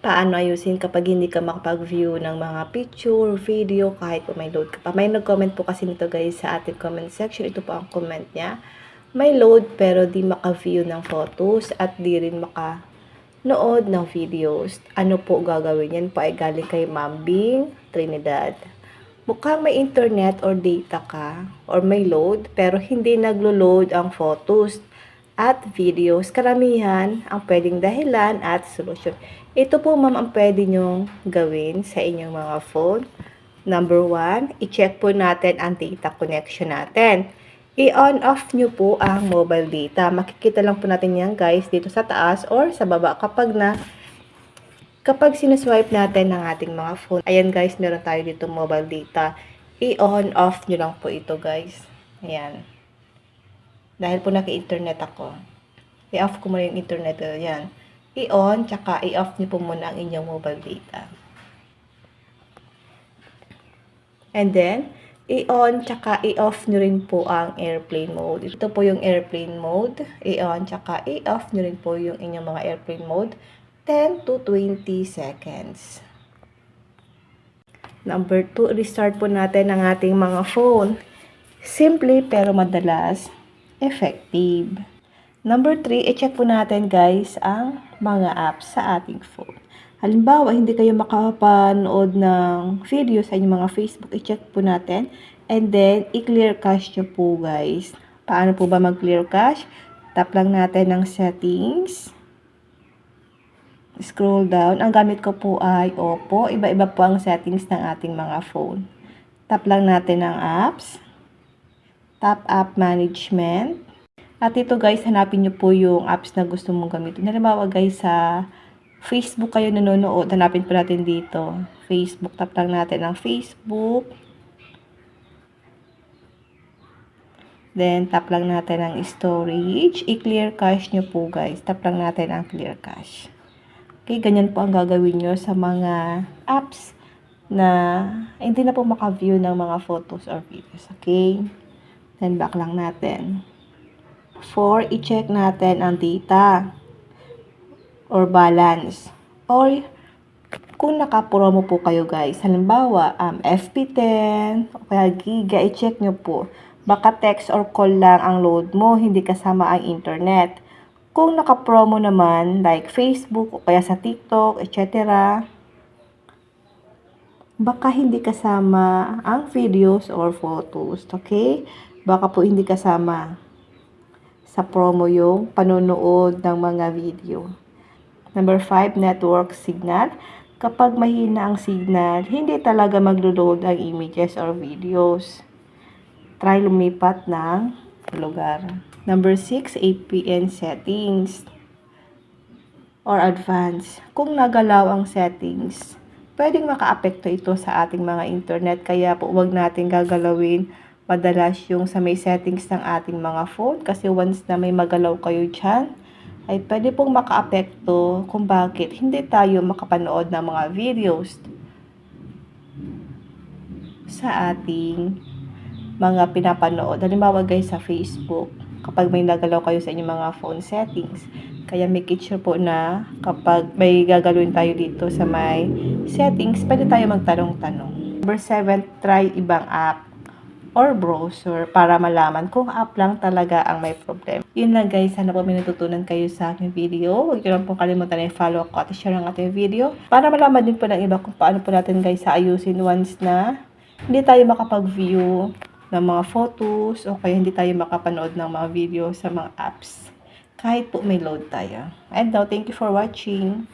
paano ayusin kapag hindi ka makapag-view ng mga picture, video, kahit po may load ka pa. May nag-comment po kasi nito guys sa ating comment section. Ito po ang comment niya. May load pero di maka-view ng photos at di rin maka-nood ng videos. Ano po gagawin yan? Po ay galing kay Ma'am Bing Trinidad. Mukhang may internet or data ka or may load pero hindi naglo-load ang photos at videos. Karamihan ang pwedeng dahilan at solusyon. Ito po ma'am ang pwede nyong gawin sa inyong mga phone. Number 1, i-check po natin ang data connection natin. I-on off nyo po ang mobile data. Makikita lang po natin yan guys dito sa taas or sa baba kapag sinuswipe natin ng ating mga phone. Ayan guys, meron tayo dito mobile data. I-on off nyo lang po ito guys. Ayan. Dahil po naka-internet ako. I-off ko muna yung internet. Ayan. I-on, tsaka i-off nyo po muna ang inyong mobile data. And then, i-on, tsaka i-off nyo rin po ang airplane mode. Ito po yung airplane mode. I-on, tsaka i-off nyo rin po yung inyong mga airplane mode. 10 to 20 seconds. Number 2, restart po natin ang ating mga phone. Simple pero madalas effective. Number 3, i-check po natin guys ang mga apps sa ating phone. Halimbawa, hindi kayo makapanood ng video sa inyong mga Facebook, i-check po natin. And then, i-clear cache nyo po guys. Paano po ba mag-clear cache? Tap lang natin ang settings. Scroll down. Ang gamit ko po ay Oppo. Iba-iba po ang settings ng ating mga phone. Tap lang natin ang apps. Tap app management. At ito guys, hanapin nyo po yung apps na gusto mong gamitin. Halimbawa guys, sa Facebook kayo nanonood. Hanapin po natin dito. Facebook. Tap lang natin ang Facebook. Then, tap lang natin ang storage. I-clear cache nyo po guys. Tap lang natin ang clear cache. Okay, ganyan po ang gagawin nyo sa mga apps na hindi na po maka-view ng mga photos or videos. Okay? Then, back lang natin. 4, i-check natin ang data or balance. Or, kung naka-promo po kayo guys, halimbawa, FP10 o kaya Giga, i-check nyo po. Baka text or call lang ang load mo, hindi kasama ang internet. Kung naka-promo naman, like Facebook o kaya sa TikTok, etc., baka hindi kasama ang videos or photos, okay? Baka po hindi kasama sa promo yung panonood ng mga video. Number 5, network signal. Kapag mahina ang signal, hindi talaga maglo-load ang images or videos. Try lumipat ng lugar. Number 6, APN settings or advanced. Kung nagalaw ang settings, pwedeng makaapekto ito sa ating mga internet. Kaya po huwag natin gagalawin madalas yung sa may settings ng ating mga phone. Kasi once na may magalaw kayo dyan, ay pwede pong makaapekto kung bakit hindi tayo makapanood ng mga videos sa ating mga pinapanood. Halimbawa guys sa Facebook, kapag may nagalaw kayo sa inyong mga phone settings. Kaya make it sure po na kapag may gagalawin tayo dito sa may settings, pwede tayo magtanong-tanong. Number 7, try ibang app or browser para malaman kung app lang talaga ang may problem. Yun lang guys, sana po may natutunan kayo sa aking video. Huwag nyo lang po kalimutan na i-follow ako at i-share ang ating video para malaman din po ng iba kung paano po natin guys ayusin once na hindi tayo makapag-view ng mga photos o kaya hindi tayo makapanood ng mga video sa mga apps kahit po may load tayo. And now, thank you for watching.